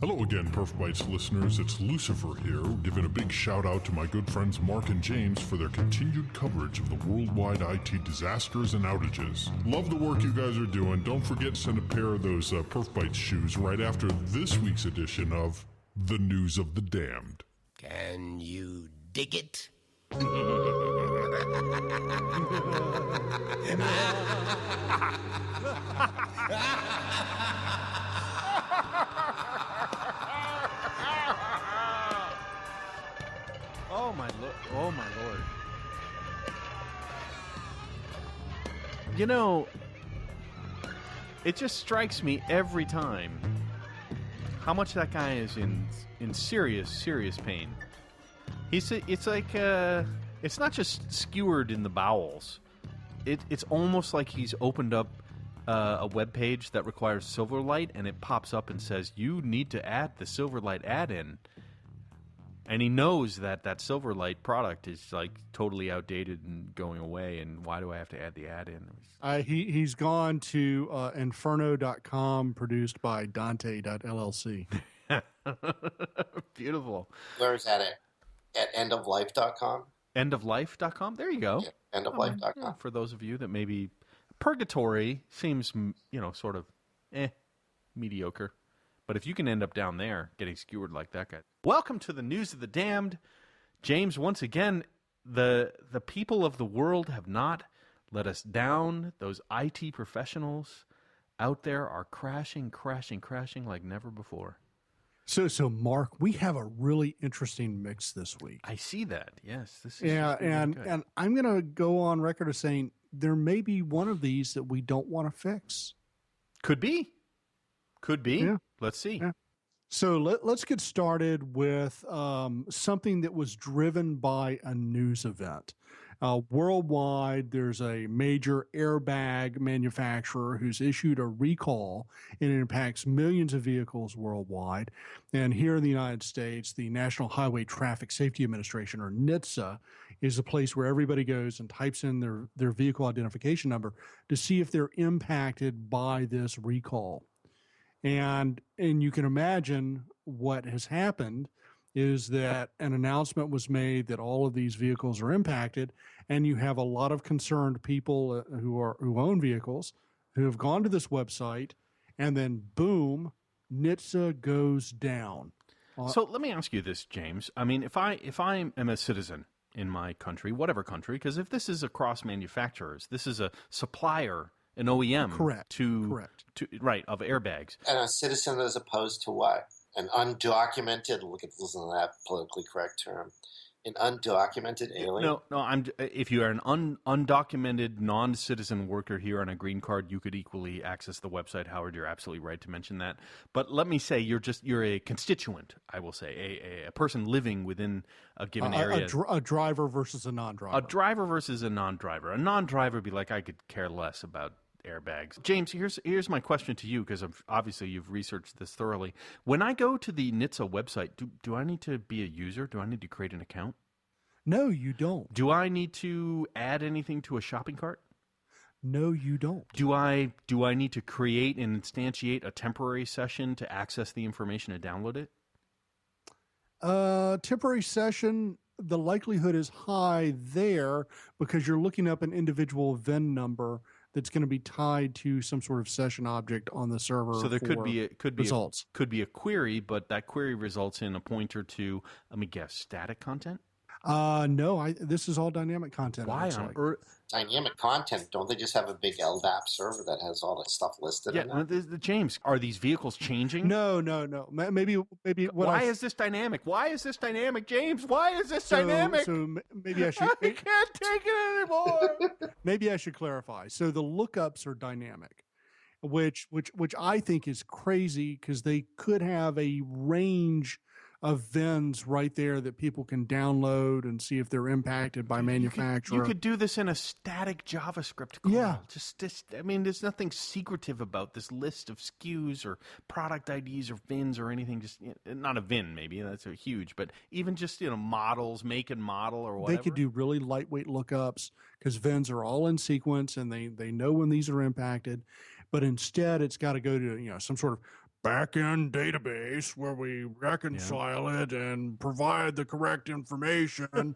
Hello again, PerfBytes listeners. It's Lucifer here, giving a big shout out to my good friends Mark and James for their continued coverage of the worldwide IT disasters and outages. Love the work you guys are doing. Don't forget to send a pair of those PerfBytes shoes right after this week's edition of The News of the Damned. Can you dig it? Oh my lord. You know, it just strikes me every time how much that guy is in serious pain. It's not just skewered in the bowels. It's almost like he's opened up a web page that requires Silverlight, and it pops up and says, you need to add the Silverlight add-in. And he knows that Silverlight product is like totally outdated and going away, and why do I have to add the add-in? He's gone to inferno.com, produced by Dante.llc. Beautiful. Where is that at endoflife.com? Endoflife.com? There you go. Yeah, endoflife.com. Yeah, for those of you that maybe purgatory seems, sort of mediocre. But if you can end up down there getting skewered like that guy. Welcome to the News of the Damned. James, once again, the people of the world have not let us down. Those IT professionals out there are crashing like never before. So Mark, we have a really interesting mix this week. I see that. Yes, this is and I'm going to go on record as saying there may be one of these that we don't want to fix. Could be. Yeah. Let's see. Yeah. So let's get started with something that was driven by a news event. Worldwide, there's a major airbag manufacturer who's issued a recall, and it impacts millions of vehicles worldwide. And here in the United States, the National Highway Traffic Safety Administration, or NHTSA, is a place where everybody goes and types in their vehicle identification number to see if they're impacted by this recall. And you can imagine what has happened is that an announcement was made that all of these vehicles are impacted, and you have a lot of concerned people who own vehicles who have gone to this website, and then boom, NHTSA goes down. So let me ask you this, James. I mean, if I am a citizen in my country, whatever country, because if this is across manufacturers, this is a supplier, an OEM, Correct. Of airbags. And a citizen as opposed to what? An undocumented, listen to that politically correct term, an undocumented alien? No. If you are an undocumented non-citizen worker here on a green card, you could equally access the website. Howard, you're absolutely right to mention that. But let me say, you're a constituent. I will say a person living within a given area. A driver versus a non-driver. A driver versus a non-driver. A non-driver would be like, I could care less about airbags. James, here's my question to you, because obviously you've researched this thoroughly. When I go to the NHTSA website, do I need to be a user? Do I need to create an account? No, you don't. Do I need to add anything to a shopping cart? No, you don't. Do I need to create and instantiate a temporary session to access the information and download it? Temporary session, the likelihood is high there because you're looking up an individual VIN number that's going to be tied to some sort of session object on the server. So there could be results. Could be a query, but that query results in a pointer to, let me guess, static content? No, this is all dynamic content. Why on earth? Dynamic content? Don't they just have a big LDAP server that has all that stuff listed in it? James, are these vehicles changing? No. Maybe. Why is this dynamic? Why is this dynamic, James? Why is this dynamic? So maybe I should. I can't take it anymore. Maybe I should clarify. So the lookups are dynamic, which I think is crazy because they could have a range of VINs right there that people can download and see if they're impacted by manufacturer. You could do this in a static JavaScript call. Yeah. There's nothing secretive about this list of SKUs or product IDs or VINs or anything. Just not a VIN, maybe that's a huge, but even just models, make and model or whatever. They could do really lightweight lookups because VINs are all in sequence and they know when these are impacted. But instead, it's got to go to some sort of back-end database where we reconcile it and provide the correct information.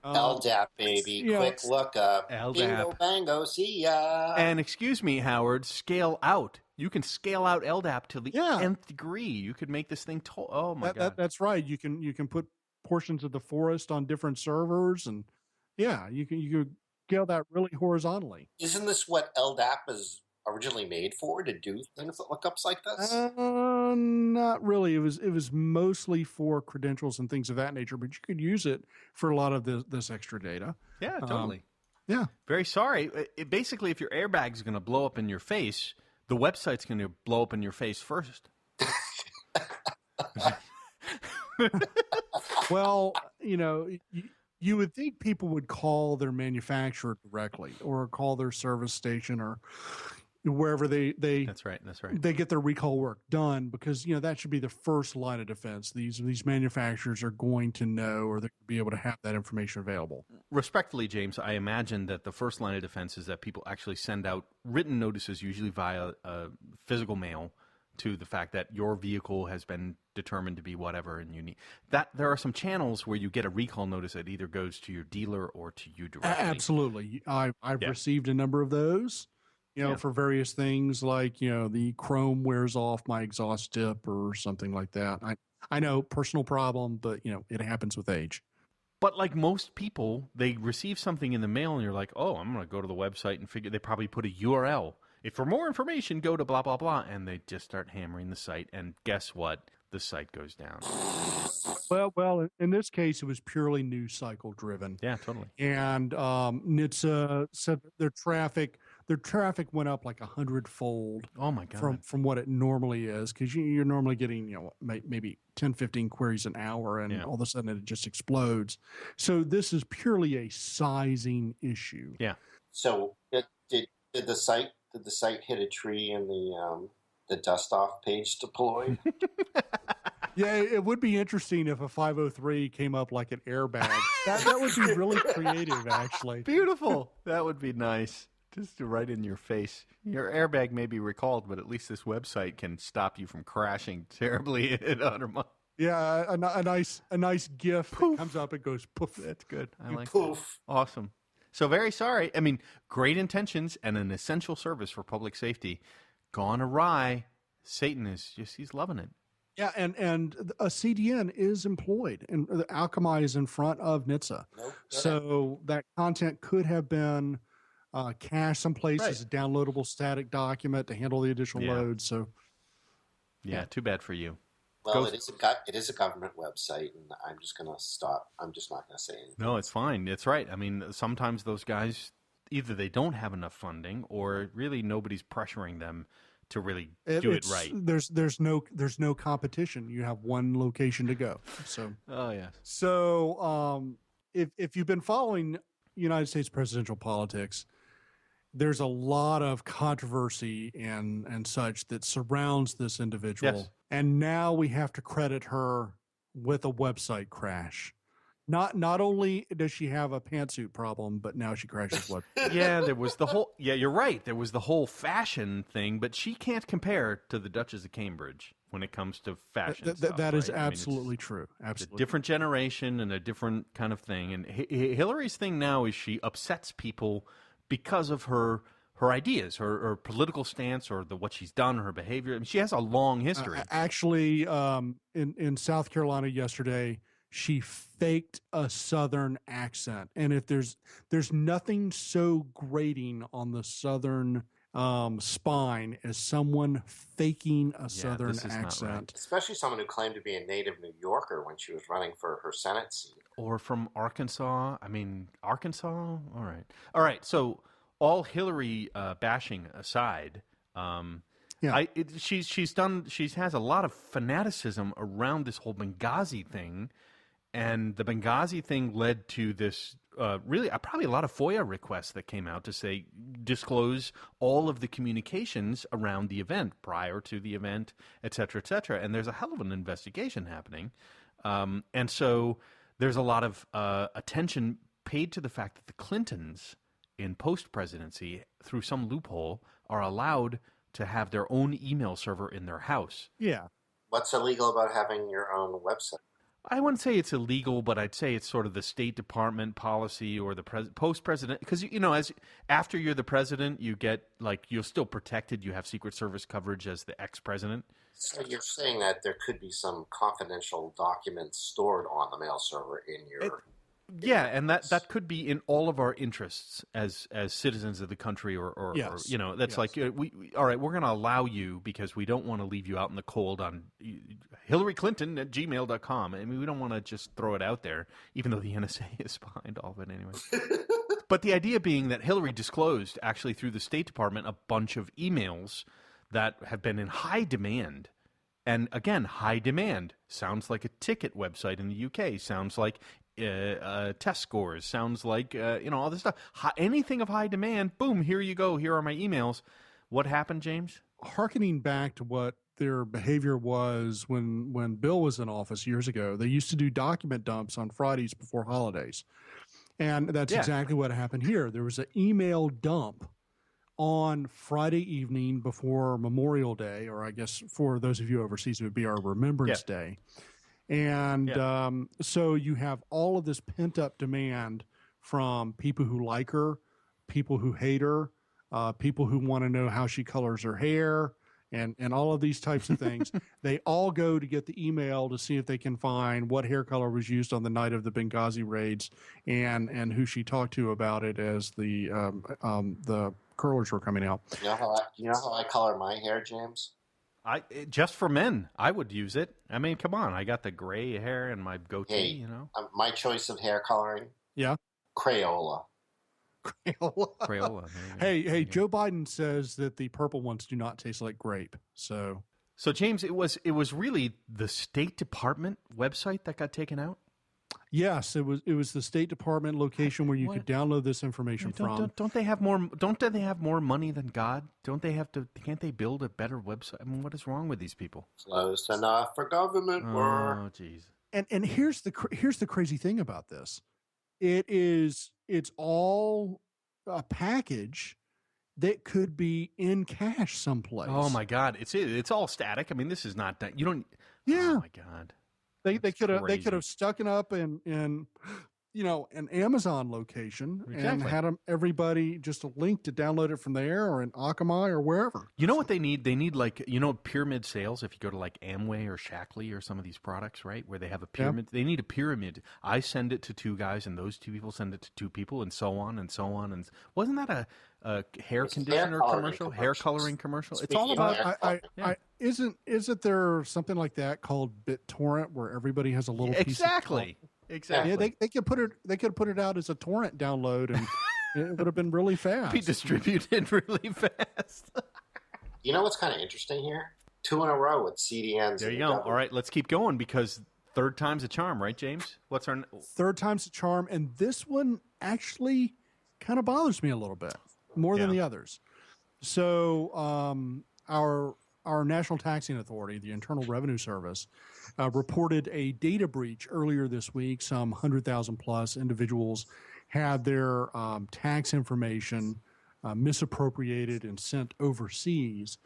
LDAP, baby. Quick lookup. LDAP. Bingo, bango, see ya. And excuse me, Howard, scale out. You can scale out LDAP to the nth degree. You could make this thing oh my god. That's right. You can put portions of the forest on different servers, and you can scale that really horizontally. Isn't this what LDAP is originally made for, to do things lookups like this? Not really. It was mostly for credentials and things of that nature, but you could use it for a lot of this extra data. Yeah, totally. Yeah. Very sorry. Basically, if your airbag's going to blow up in your face, the website's going to blow up in your face first. Well, you would think people would call their manufacturer directly or call their service station or wherever they That's right. they get their recall work done, because that should be the first line of defense. These manufacturers are going to know, or they're going to be able to have that information available. Respectfully, James, I imagine that the first line of defense is that people actually send out written notices, usually via physical mail, to the fact that your vehicle has been determined to be whatever, and you need that. There are some channels where you get a recall notice that either goes to your dealer or to you directly. Absolutely. I've received a number of those, for various things, like, the chrome wears off my exhaust tip or something like that. I know, personal problem, but it happens with age. But like most people, they receive something in the mail and you're like, oh, I'm going to go to the website and figure. They probably put a URL. If for more information, go to blah, blah, blah. And they just start hammering the site. And guess what? The site goes down. Well, in this case, it was purely news cycle driven. Yeah, totally. And NHTSA said their traffic went up like 100-fold. Oh my God. From what it normally is, because you're normally getting maybe 10, 15 queries an hour, and all of a sudden it just explodes. So this is purely a sizing issue. Yeah. So did the site hit a tree and the dust off page deployed? Yeah, it would be interesting if a 503 came up like an airbag. That would be really creative, actually. Beautiful. That would be nice. Just right in your face. Your airbag may be recalled, but at least this website can stop you from crashing terribly at 100 miles. Yeah, a nice GIF that comes up. It goes poof. That's good. I like poof. That. Awesome. So very sorry. I mean, great intentions and an essential service for public safety gone awry. Satan he's loving it. Yeah, and a CDN is employed, and the Alchemy is in front of NHTSA. Nope. So that content could have been cached someplace Right. as a downloadable static document to handle the additional load. So, yeah, too bad for you. Well, it is a government website, and I'm just going to stop. I'm just not going to say anything. No, it's fine. It's right. I mean, sometimes those guys, either they don't have enough funding, or really nobody's pressuring them to really do it right. There's no competition. You have one location to go. So Oh yes. So if you've been following United States presidential politics, there's a lot of controversy and such that surrounds this individual. Yes. And now we have to credit her with a website crash. Not only does she have a pantsuit problem, but now she crashes websites. Yeah, there was the whole. Yeah, you're right. There was the whole fashion thing, but she can't compare to the Duchess of Cambridge when it comes to fashion. That is right? I mean, absolutely true. it's Absolutely. a different generation and a different kind of thing. And Hillary's thing now is she upsets people because of her ideas, her political stance, or what she's done, her behavior. I mean, she has a long history. Actually, in South Carolina yesterday, she faked a Southern accent, and if there's nothing so grating on the Southern spine as someone faking a Southern this is not accent. right. Especially someone who claimed to be a native New Yorker when she was running for her Senate seat. Or from Arkansas. I mean, Arkansas? All right. So all Hillary bashing aside, she has a lot of fanaticism around this whole Benghazi thing, and the Benghazi thing led to this really probably a lot of FOIA requests that came out to say disclose all of the communications around the event, prior to the event, et cetera, and there's a hell of an investigation happening, and so there's a lot of attention paid to the fact that the Clintons in post-presidency, through some loophole, are allowed to have their own email server in their house. Yeah. What's illegal about having your own website? I wouldn't say it's illegal, but I'd say it's sort of the State Department policy or the post-president. Because, as after you're the president, you get, you're still protected. You have Secret Service coverage as the ex-president. So you're saying that there could be some confidential documents stored on the mail server in your... Yeah, and that could be in all of our interests as citizens of the country, or Yes. that's Yes. like all right, we're going to allow you because we don't want to leave you out in the cold on HillaryClinton@gmail.com. I mean, we don't want to just throw it out there, even though the NSA is behind all of it anyway. But the idea being that Hillary disclosed actually through the State Department a bunch of emails that have been in high demand. And again, high demand sounds like a ticket website in the UK, sounds like test scores, sounds like all this stuff. Anything of high demand, boom, here you go. Here are my emails. What happened, James? Harkening back to what their behavior was when Bill was in office years ago, they used to do document dumps on Fridays before holidays. And that's exactly what happened here. There was an email dump on Friday evening before Memorial Day, or I guess for those of you overseas, it would be our Remembrance Day. And so you have all of this pent-up demand from people who like her, people who hate her, people who want to know how she colors her hair, and all of these types of things. They all go to get the email to see if they can find what hair color was used on the night of the Benghazi raids and who she talked to about it as the curlers were coming out. You know how I color my hair, James? Just for men, I would use it. I mean, come on, I got the gray hair and my goatee. My choice of hair coloring. Yeah, Crayola. Crayola. Hey, Joe Biden says that the purple ones do not taste like grape. So James, it was really the State Department website that got taken out. Yes, it was the State Department location where you could download this information from. Don't they have more? Don't they have more money than God? Don't they have to? Can't they build a better website? I mean, what is wrong with these people? Close enough for government work. Oh, jeez. And here's the crazy thing about this. It's all a package that could be in cache someplace. Oh my God, it's all static. I mean, this is not that. You don't. Yeah. Oh my God. They could have stuck it up in an Amazon location and had everybody just a link to download it from there or in Akamai or wherever. You know what they need? They need pyramid sales. If you go to like Amway or Shackley or some of these products, right, where they have a pyramid, they need a pyramid. I send it to two guys, and those two people send it to two people, and so on and so on. And wasn't that a hair conditioner commercial, hair coloring commercial? It's all about. Isn't there something like that called BitTorrent where everybody has a little piece exactly. Yeah, they could put it out as a torrent download, and it would have been really fast. Be distributed really fast. You know what's kind of interesting here? 2 in a row with CDNs. There you go. All right, let's keep going because third time's a charm, right, James? What's our third time's a charm? And this one actually kind of bothers me a little bit more than the others. So our National Taxing Authority, the Internal Revenue Service, reported a data breach earlier this week. Some 100,000 plus individuals had their tax information misappropriated and sent overseas.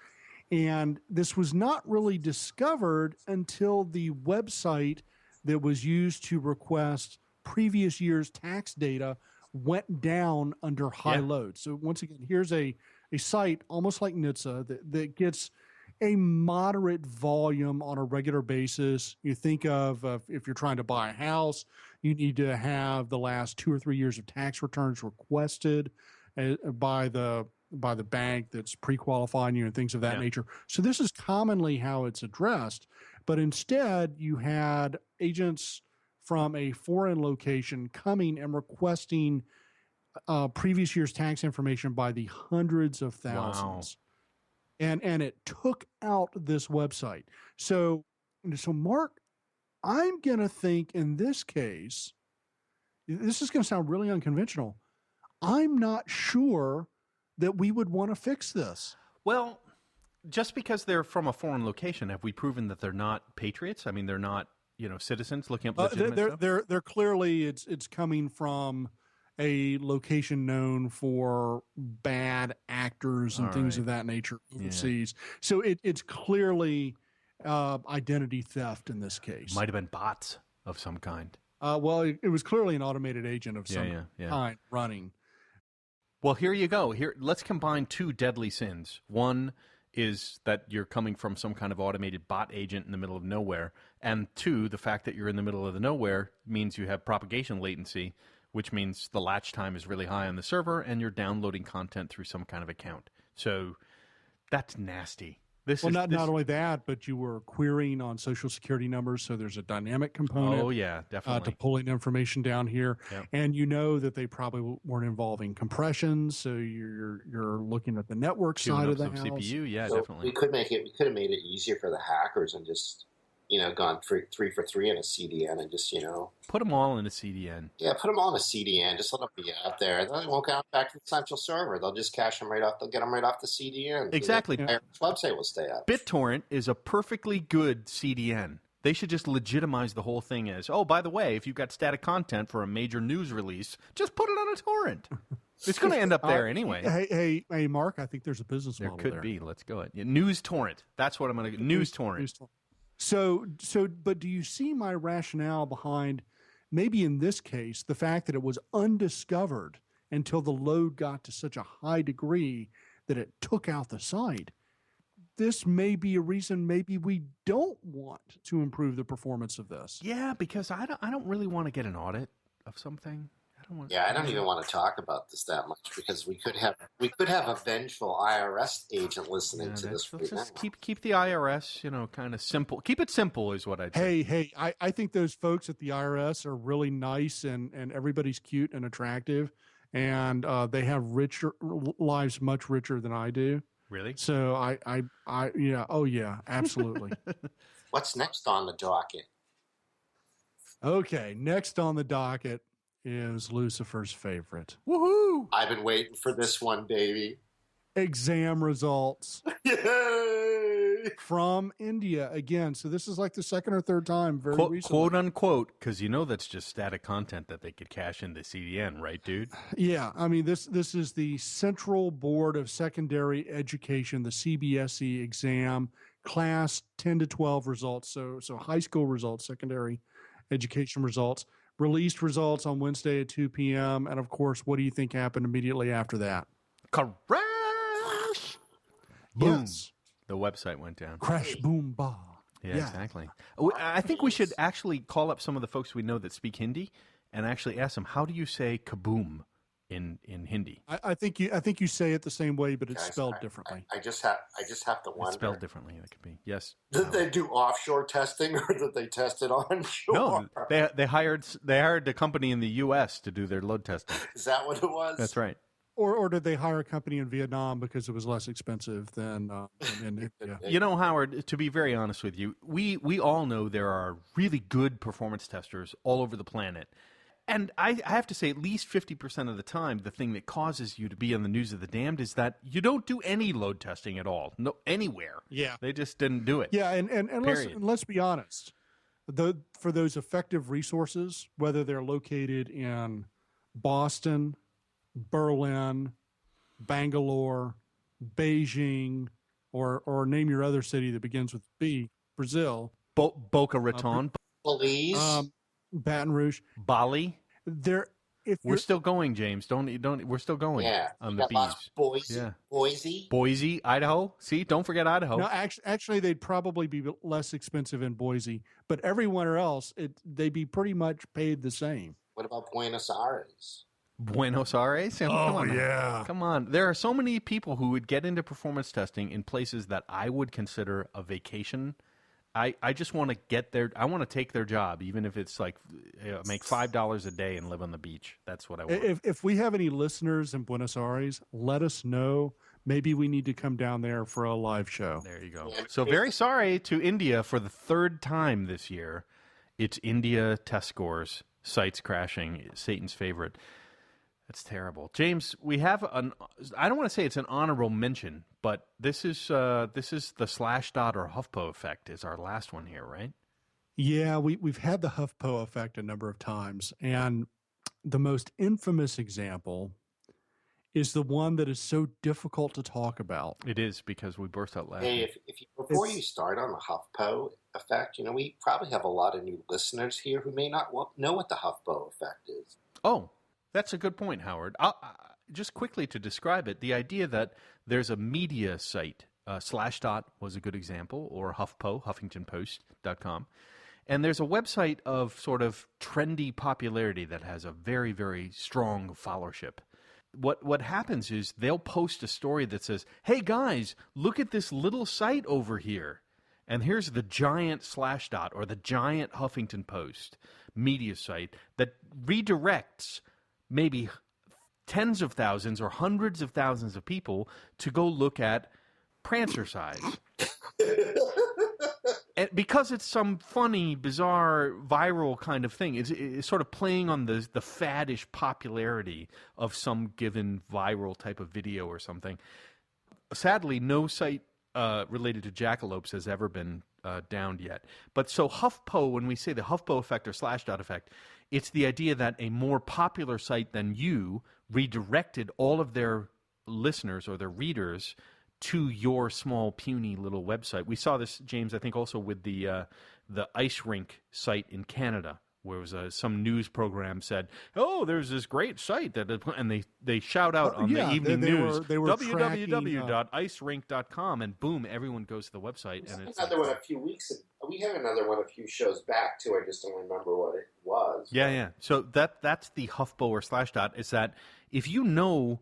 And this was not really discovered until the website that was used to request previous year's tax data went down under high load. So once again, here's a site almost like NHTSA that gets a moderate volume on a regular basis. You think of if you're trying to buy a house, you need to have the last 2 or 3 years of tax returns requested by the bank that's pre-qualifying you and things of that nature. So this is commonly how it's addressed. But instead, you had agents from a foreign location coming and requesting previous year's tax information by the hundreds of thousands. Wow. And it took out this website. So Mark, I'm going to think in this case, this is going to sound really unconventional. I'm not sure that we would want to fix this. Well, just because they're from a foreign location, have we proven that they're not patriots? I mean, they're not, citizens looking up legitimate stuff? They're clearly it's coming from a location known for bad actors and All things right. of that nature overseas. So it's clearly identity theft in this case. Might have been bots of some kind. Well, it was clearly an automated agent of some kind running. Well, here you go. Here, let's combine two deadly sins. One is that you're coming from some kind of automated bot agent in the middle of nowhere. And two, the fact that you're in the middle of the nowhere means you have propagation latency, which means the latch time is really high on the server and you're downloading content through some kind of account. So that's nasty. Not only that, but you were querying on Social Security numbers, so there's a dynamic component. Oh, yeah, definitely. To pulling information down here, Yep. and you know that they probably weren't involving compressions, so you're looking at the network side of the house. CPU, yeah, So definitely. We could have made it easier for the hackers and just gone 3 for 3 in a CDN and just Put them all in a CDN. Yeah, put them all in a CDN. Just let them be out there. They won't go back to the central server. They'll just cache them right off. They'll get them right off the CDN. Exactly. The website will stay up. BitTorrent is a perfectly good CDN. They should just legitimize the whole thing as, oh, by the way, if you've got static content for a major news release, just put it on a torrent. It's going to end up there anyway. Hey, Mark, I think there's a business model there. There could be. Let's go. News torrent. That's what I'm going to – News torrent. So, but do you see my rationale behind maybe in this case, the fact that it was undiscovered until the load got to such a high degree that it took out the site? This may be a reason maybe we don't want to improve the performance of this. Yeah, because I don't really want to get an audit of something. I don't even want to talk about this that much because we could have a vengeful IRS agent listening to this right now. Just keep the IRS, kind of simple. Keep it simple is what I'd say. Hey, I think those folks at the IRS are really nice and everybody's cute and attractive, and they have lives much richer than I do. Really? So absolutely. What's next on the docket? Okay, next on the docket is Lucifer's favorite. Woohoo! I've been waiting for this one, baby. Exam results. Yay! From India again. So this is like the second or third time very recently. Quote unquote, because that's just static content that they could cache into CDN, right, dude? Yeah, I mean this is the Central Board of Secondary Education, the CBSE exam, class 10 to 12 results. So high school results, secondary education results. Released results on Wednesday at 2 p.m. And, of course, what do you think happened immediately after that? Crash! Boom. Yes. The website went down. Crash, boom, bah. Yeah, exactly. I think we should actually call up some of the folks we know that speak Hindi and actually ask them, how do you say kaboom in Hindi? I think you say it the same way, but it's spelled differently. I just have to wonder. It's spelled differently. That could be. Yes. Did they do offshore testing or did they test it onshore? No, they hired a company in the U.S. to do their load testing. Is that what it was? That's right. Or did they hire a company in Vietnam because it was less expensive than in India? Howard, to be very honest with you, we all know there are really good performance testers all over the planet. And I have to say, at least 50% of the time, the thing that causes you to be on the news of the damned is that you don't do any load testing at all, anywhere. Yeah. They just didn't do it. Yeah, and let's be honest. For those effective resources, whether they're located in Boston, Berlin, Bangalore, Beijing, or name your other city that begins with B, Brazil. Boca Raton. Belize. Baton Rouge, Bali. We're still going, James. Don't. We're still going. Yeah, on the bees. Boise, Idaho. See, don't forget Idaho. No, actually, they'd probably be less expensive in Boise, but everywhere else, they'd be pretty much paid the same. What about Buenos Aires? Buenos Aires? Come on. There are so many people who would get into performance testing in places that I would consider a vacation. I just want to get there. I want to take their job, even if it's like make $5 a day and live on the beach. That's what I want. If we have any listeners in Buenos Aires, let us know. Maybe we need to come down there for a live show. There you go. So very sorry to India for the third time this year. It's India test scores, sites crashing, Satan's favorite. That's terrible. James, we have I don't want to say it's an honorable mention, but this is the Slashdot or Huffpo Effect is our last one here, right? Yeah, we've had the Huffpo Effect a number of times, and the most infamous example is the one that is so difficult to talk about. It is, because we burst out laughing. Hey, before you start on the Huffpo effect, we probably have a lot of new listeners here who may not know what the Huffpo effect is. Oh, that's a good point, Howard. Just quickly to describe it, the idea that there's a media site, Slashdot was a good example, or Huffpo, HuffingtonPost.com, and there's a website of sort of trendy popularity that has a very, very strong followership. What happens is they'll post a story that says, hey guys, look at this little site over here. And here's the giant Slashdot or the giant Huffington Post media site that redirects maybe tens of thousands or hundreds of thousands of people to go look at Prancercise. And because it's some funny, bizarre, viral kind of thing, it's sort of playing on the faddish popularity of some given viral type of video or something. Sadly, no site related to jackalopes has ever been downed yet. But so Huffpo, when we say the Huffpo effect or Slashdot effect, it's the idea that a more popular site than you redirected all of their listeners or their readers to your small, puny little website. We saw this, James, I think also with the ice rink site in Canada, where it was some news program said, "Oh, there's this great site that," and they shout out on the evening news, www.icerink.com, and boom, everyone goes to the website. And it's another one a few weeks ago. We had another one a few shows back too. I just don't remember what it was. Yeah. So that's the Huffpo or Slashdot. Is that if you know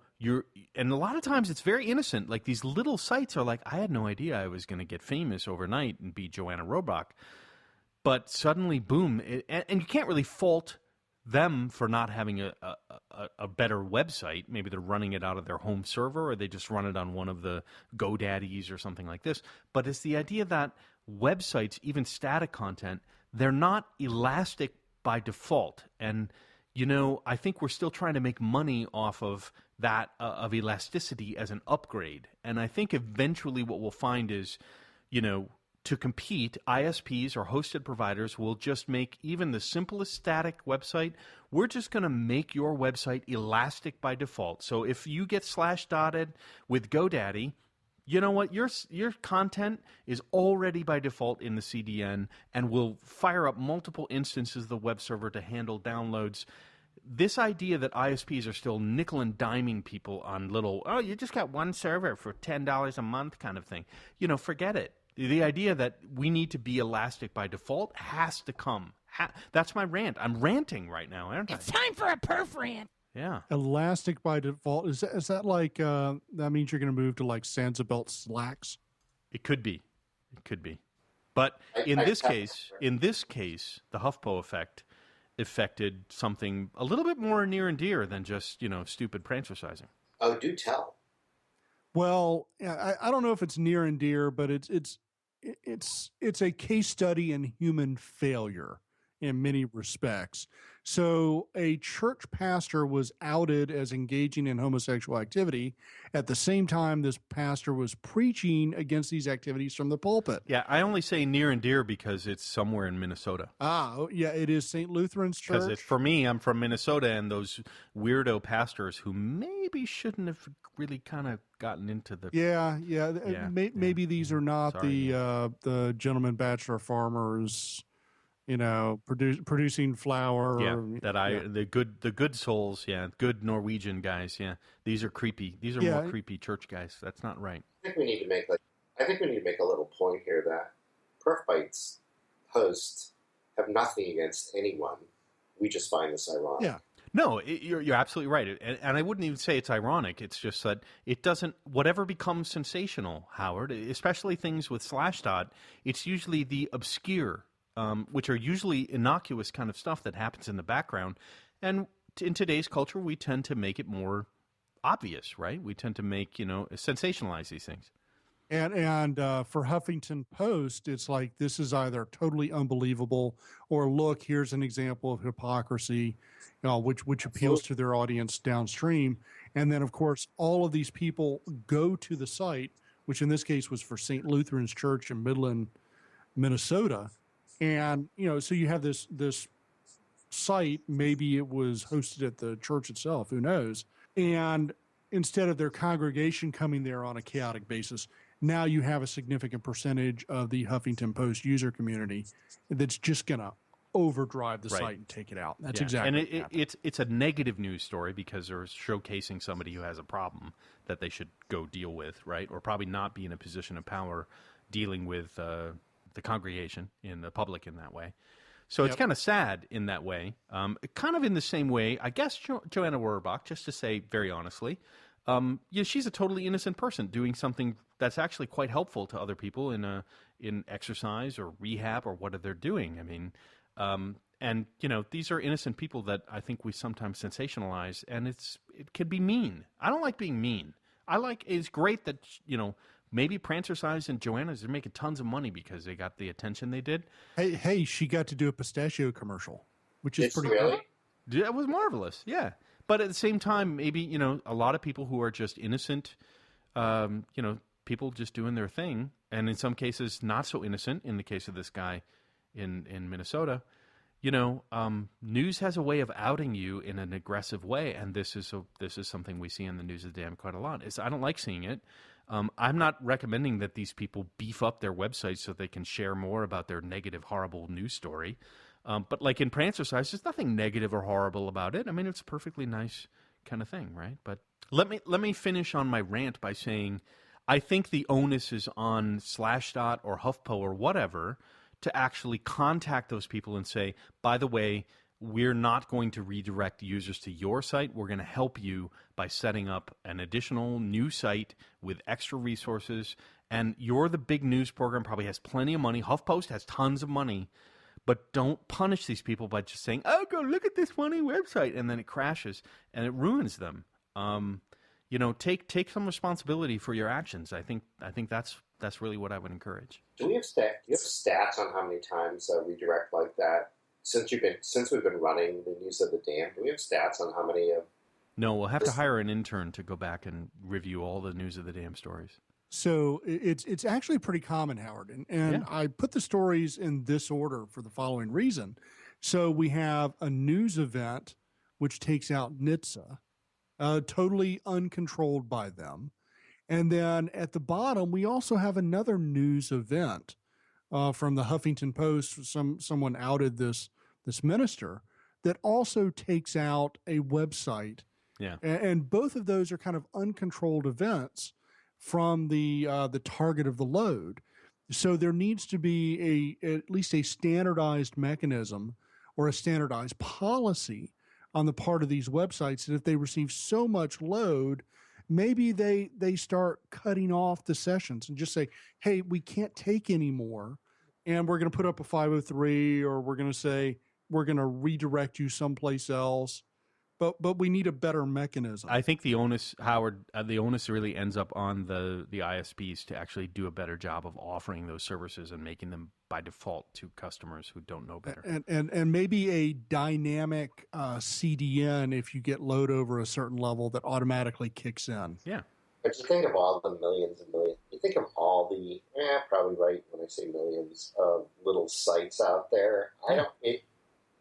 and a lot of times it's very innocent. Like these little sites are like, I had no idea I was going to get famous overnight and be Joanna Robach. But suddenly, boom, and you can't really fault them for not having a better website. Maybe they're running it out of their home server, or they just run it on one of the GoDaddies or something like this. But it's the idea that websites, even static content, they're not elastic by default. And, I think we're still trying to make money off of that, of elasticity as an upgrade. And I think eventually what we'll find is, to compete, ISPs or hosted providers will just make even the simplest static website. We're just going to make your website elastic by default. So if you get slashdotted with GoDaddy, you know what? Your content is already by default in the CDN and will fire up multiple instances of the web server to handle downloads. This idea that ISPs are still nickel and diming people on little, you just got one server for $10 a month kind of thing. Forget it. The idea that we need to be elastic by default has to come. That's my rant. I'm ranting right now, aren't I? It's time for a perf rant. Yeah. Elastic by default. Is that like, that means you're going to move to like Sansa-belt slacks? It could be. But in this case, the Huffpo effect affected something a little bit more near and dear than just, stupid Prancercising. Oh, do tell. Well, I don't know if it's near and dear, but it's a case study in human failure in many respects. So a church pastor was outed as engaging in homosexual activity. At the same time, this pastor was preaching against these activities from the pulpit. Yeah, I only say near and dear because it's somewhere in Minnesota. Yeah, it is St. Lutheran's Church. Because for me, I'm from Minnesota, and those weirdo pastors who maybe shouldn't have really kind of gotten into the... Maybe these are not the gentleman bachelor farmers... producing flour. The good souls, good Norwegian guys, These are creepy. These are more creepy church guys. That's not right. I think we need to make a little point here that PerfBytes hosts have nothing against anyone. We just find this ironic. Yeah. No, you're absolutely right. And I wouldn't even say it's ironic. It's just that it doesn't, whatever becomes sensational, Howard, especially things with Slashdot, it's usually the obscure, which are usually innocuous kind of stuff that happens in the background. And in today's culture, we tend to make it more obvious, right? We tend to make, sensationalize these things. And for Huffington Post, it's like this is either totally unbelievable or look, here's an example of hypocrisy, which appeals to their audience downstream. And then, of course, all of these people go to the site, which in this case was for St. Lutheran's Church in Midland, Minnesota. And, so you have this site. Maybe it was hosted at the church itself. Who knows? And instead of their congregation coming there on a chaotic basis, now you have a significant percentage of the Huffington Post user community that's just going to overdrive the site and take it out. That's exactly and it's a negative news story because they're showcasing somebody who has a problem that they should go deal with, right? Or probably not be in a position of power dealing with the congregation in the public in that way. So it's kind of sad in that way. Kind of in the same way, I guess Joanna Rohrbach, just to say very honestly, she's a totally innocent person doing something that's actually quite helpful to other people in exercise or rehab or what they're doing. I mean, and these are innocent people that I think we sometimes sensationalize, and it can be mean. I don't like being mean. It's great that maybe Prancercise and Joanna's are making tons of money because they got the attention they did. Hey, she got to do a pistachio commercial, which is pretty really cool. That was marvelous, yeah. But at the same time, maybe a lot of people who are just innocent, people just doing their thing, and in some cases not so innocent. In the case of this guy in Minnesota, news has a way of outing you in an aggressive way, and this is something we see in the News of the Damned quite a lot. I don't like seeing it. I'm not recommending that these people beef up their websites so they can share more about their negative, horrible news story. But like in Prancercise, there's nothing negative or horrible about it. I mean, it's a perfectly nice kind of thing, right? But let me finish on my rant by saying I think the onus is on Slashdot or HuffPo or whatever to actually contact those people and say, by the way, we're not going to redirect users to your site. We're going to help you by setting up an additional new site with extra resources. And you're the big news program, probably has plenty of money. HuffPost has tons of money. But don't punish these people by just saying, oh, go look at this funny website. And then it crashes and it ruins them. Take some responsibility for your actions. I think that's really what I would encourage. Do you have stats on how many times a redirect like that? Since we've been running the News of the Damned, do we have stats on how many of? No, we'll have to hire an intern to go back and review all the News of the Damned stories. So it's actually pretty common, Howard. And I put the stories in this order for the following reason. So we have a news event which takes out NHTSA, totally uncontrolled by them. And then at the bottom, we also have another news event from the Huffington Post. Someone outed this minister that also takes out a website. Yeah. And both of those are kind of uncontrolled events from the target of the load. So there needs to be at least a standardized mechanism or a standardized policy on the part of these websites that if they receive so much load, maybe they start cutting off the sessions and just say, hey, we can't take any more, and we're going to put up a 503, or we're going to say we're going to redirect you someplace else. But we need a better mechanism. I think the onus, Howard, really ends up on the ISPs to actually do a better job of offering those services and making them by default to customers who don't know better. And maybe a dynamic CDN if you get load over a certain level that automatically kicks in. Yeah. But you think of all the millions and millions. You think of all the, probably right when I say millions of little sites out there.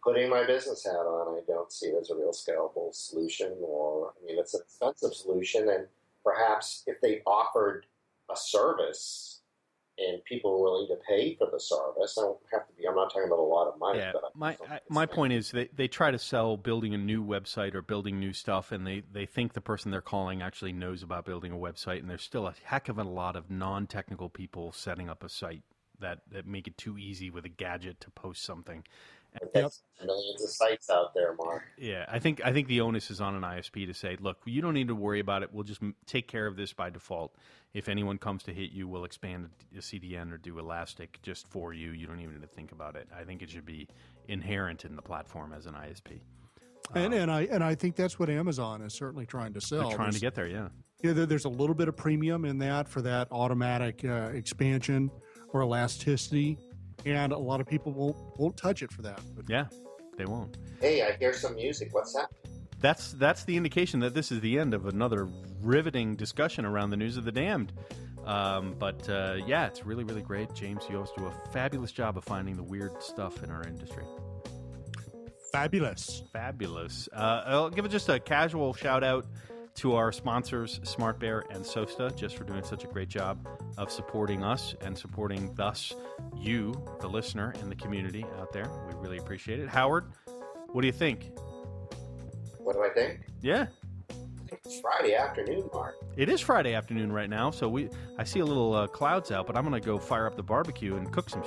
Putting my business hat on, I don't see it as a real scalable solution, it's an expensive solution, and perhaps if they offered a service and people were willing to pay for the service, I'm not talking about a lot of money. Yeah, but my point is they try to sell building a new website or building new stuff, and they think the person they're calling actually knows about building a website, and there's still a heck of a lot of non-technical people setting up a site that make it too easy with a gadget to post something. That's millions of sites out there, Mark. Yeah, I think the onus is on an ISP to say, look, you don't need to worry about it. We'll just take care of this by default. If anyone comes to hit you, we'll expand a CDN or do Elastic just for you. You don't even need to think about it. I think it should be inherent in the platform as an ISP. And I think that's what Amazon is certainly trying to sell. They're trying to get there, yeah. There's a little bit of premium in that for that automatic expansion or elasticity. And a lot of people won't touch it for that. Yeah, they won't. Hey, I hear some music. What's that? That's the indication that this is the end of another riveting discussion around the News of the Damned. It's really, really great. James, you always do a fabulous job of finding the weird stuff in our industry. Fabulous. Fabulous. I'll give it just a casual shout out to our sponsors, Smart Bear and Sosta, just for doing such a great job of supporting us and supporting thus you, the listener, and the community out there. We really appreciate it. Howard, what do you think? What do I think? Yeah. I think it's Friday afternoon, Mark. It is Friday afternoon right now, so I see a little clouds out, but I'm going to go fire up the barbecue and cook some